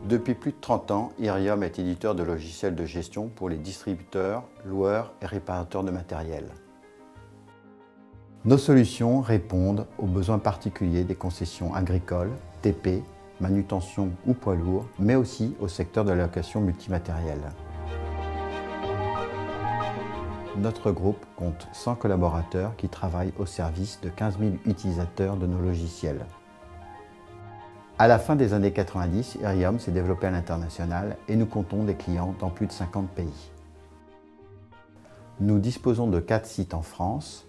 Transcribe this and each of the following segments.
Depuis plus de 30 ans, Irium est éditeur de logiciels de gestion pour les distributeurs, loueurs et réparateurs de matériel. Nos solutions répondent aux besoins particuliers des concessions agricoles, TP, manutention ou poids lourds, mais aussi au secteur de la location multimatérielle. Notre groupe compte 100 collaborateurs qui travaillent au service de 15 000 utilisateurs de nos logiciels. À la fin des années 90, Irium s'est développé à l'international et nous comptons des clients dans plus de 50 pays. Nous disposons de 4 sites en France,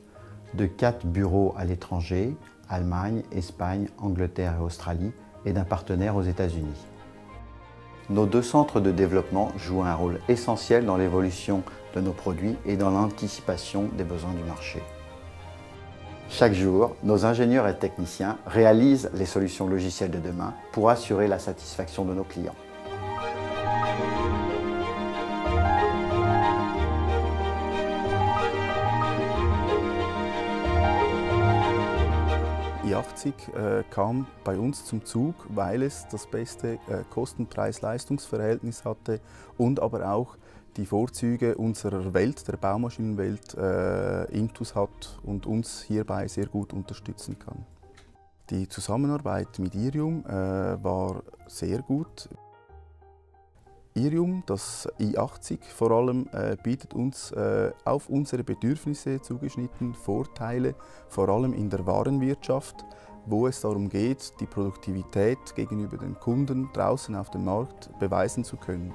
de 4 bureaux à l'étranger, Allemagne, Espagne, Angleterre et Australie, et d'un partenaire aux États-Unis. Nos 2 centres de développement jouent un rôle essentiel dans l'évolution de nos produits et dans l'anticipation des besoins du marché. Chaque jour, nos ingénieurs et techniciens réalisent les solutions logicielles de demain pour assurer la satisfaction de nos clients. i80 kam bei uns zum Zug, weil es das beste Kosten-Preis-Leistungs-Verhältnis hatte und aber auch die Vorzüge unserer Welt, der Baumaschinenwelt, intus hat und uns hierbei sehr gut unterstützen kann. Die Zusammenarbeit mit Irium war sehr gut. Irium, das i80 vor allem, bietet uns auf unsere Bedürfnisse zugeschnitten Vorteile, vor allem in der Warenwirtschaft, wo es darum geht, die Produktivität gegenüber den Kunden draußen auf dem Markt beweisen zu können.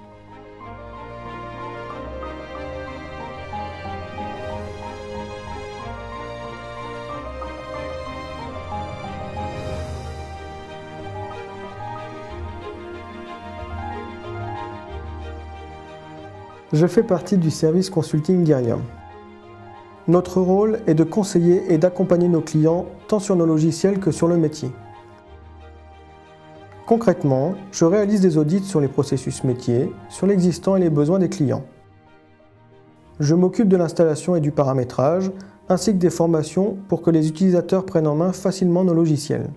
Je fais partie du service consulting d'Irium. Notre rôle est de conseiller et d'accompagner nos clients tant sur nos logiciels que sur le métier. Concrètement, je réalise des audits sur les processus métiers, sur l'existant et les besoins des clients. Je m'occupe de l'installation et du paramétrage, ainsi que des formations pour que les utilisateurs prennent en main facilement nos logiciels.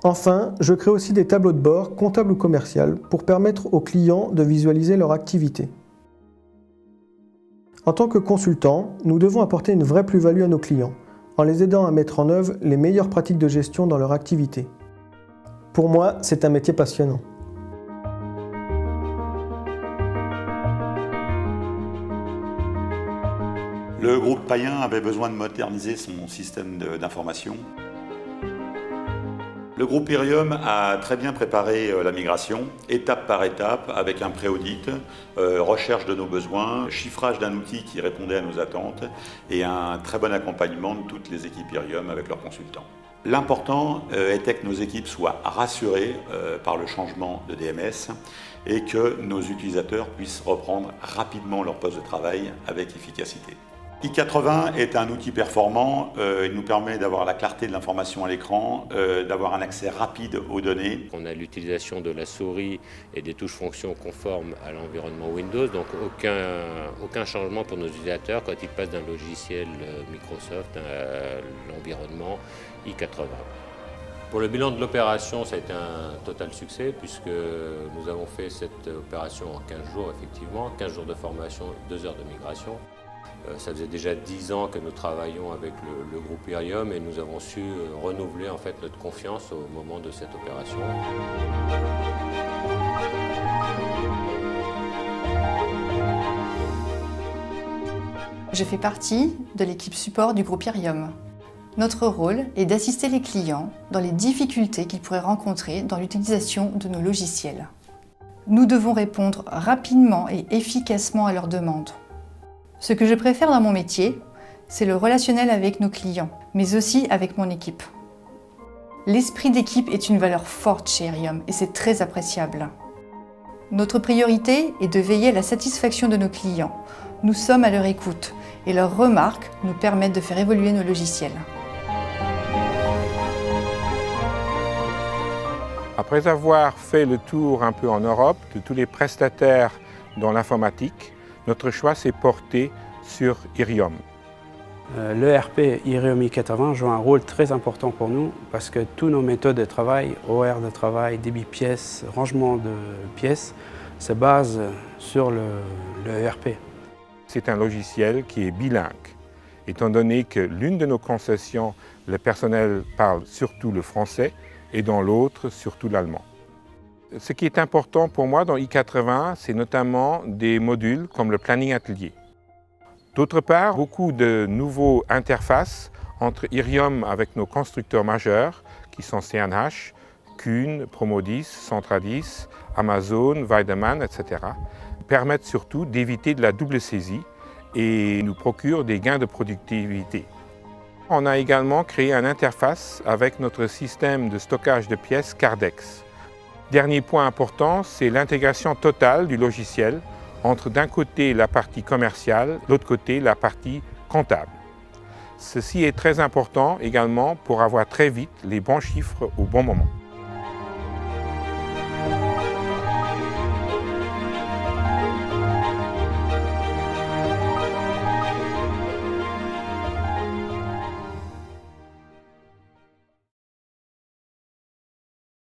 Enfin, je crée aussi des tableaux de bord, comptables ou commerciales, pour permettre aux clients de visualiser leur activité. En tant que consultant, nous devons apporter une vraie plus-value à nos clients, en les aidant à mettre en œuvre les meilleures pratiques de gestion dans leur activité. Pour moi, c'est un métier passionnant. Le groupe Payen avait besoin de moderniser son système d'information. Le groupe Irium a très bien préparé la migration, étape par étape, avec un pré-audit, recherche de nos besoins, chiffrage d'un outil qui répondait à nos attentes et un très bon accompagnement de toutes les équipes Irium avec leurs consultants. L'important était que nos équipes soient rassurées par le changement de DMS et que nos utilisateurs puissent reprendre rapidement leur poste de travail avec efficacité. i80 est un outil performant, il nous permet d'avoir la clarté de l'information à l'écran, d'avoir un accès rapide aux données. On a l'utilisation de la souris et des touches fonctions conformes à l'environnement Windows, donc aucun changement pour nos utilisateurs quand ils passent d'un logiciel Microsoft à l'environnement i80. Pour le bilan de l'opération, ça a été un total succès puisque nous avons fait cette opération en 15 jours, effectivement, 15 jours de formation, 2 heures de migration. Ça faisait déjà 10 ans que nous travaillons avec le groupe Irium et nous avons su renouveler en fait notre confiance au moment de cette opération. Je fais partie de l'équipe support du groupe Irium. Notre rôle est d'assister les clients dans les difficultés qu'ils pourraient rencontrer dans l'utilisation de nos logiciels. Nous devons répondre rapidement et efficacement à leurs demandes. Ce que je préfère dans mon métier, c'est le relationnel avec nos clients, mais aussi avec mon équipe. L'esprit d'équipe est une valeur forte chez Irium et c'est très appréciable. Notre priorité est de veiller à la satisfaction de nos clients. Nous sommes à leur écoute et leurs remarques nous permettent de faire évoluer nos logiciels. Après avoir fait le tour un peu en Europe de tous les prestataires dans l'informatique, notre choix s'est porté sur Irium. L'ERP Irium i80 joue un rôle très important pour nous parce que toutes nos méthodes de travail, horaires de travail, débit pièces, rangement de pièces, se basent sur l'ERP. C'est un logiciel qui est bilingue, étant donné que l'une de nos concessions, le personnel parle surtout le français et dans l'autre surtout l'allemand. Ce qui est important pour moi dans i80, c'est notamment des modules comme le planning atelier. D'autre part, beaucoup de nouveaux interfaces entre Irium avec nos constructeurs majeurs, qui sont CNH, Kuhn, Promodis, Centradis, Amazon, Weidemann, etc., permettent surtout d'éviter de la double saisie et nous procurent des gains de productivité. On a également créé une interface avec notre système de stockage de pièces Cardex. Dernier point important, c'est l'intégration totale du logiciel entre d'un côté la partie commerciale, de l'autre côté la partie comptable. Ceci est très important également pour avoir très vite les bons chiffres au bon moment.